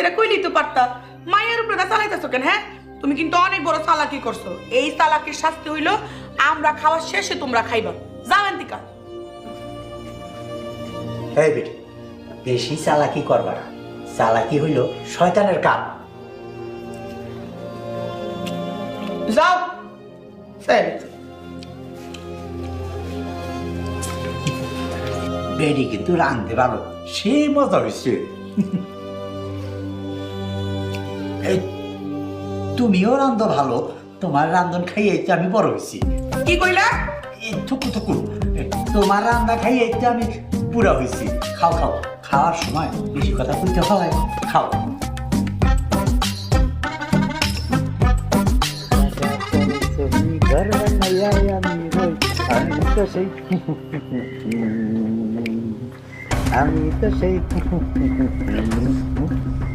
সেটা কইলি তো পারতা মায়ের উপরে না চালাইতেছো কেন হ্যাঁ তুমি কিন্তু অনেক বড় চালাকি করছো এই চালাকির শাস্তি হইলো আমরা খাওয়া শেষে তোমরা খাইবা যাবেন টিকা এই বেটি বেশি চালাকি করবা না চালাকি হইল শয়তানের কাম যাও স্যার বেডি কিন্তু রাঁধতে ভালো সেই মজা হয়েছে এই তুমিও রান্ধো ভালো তোমার রান্ধন খাইয়ে তো আমি বড় হয়েছি কি কইলা এই থুকু থুকু তোমার রান্না খাইয়ে তো আমি পুরা হয়েছি খাও খাও খাওয়ার সময় বেশি কথা বলতে হয় খাও আমি তো সেই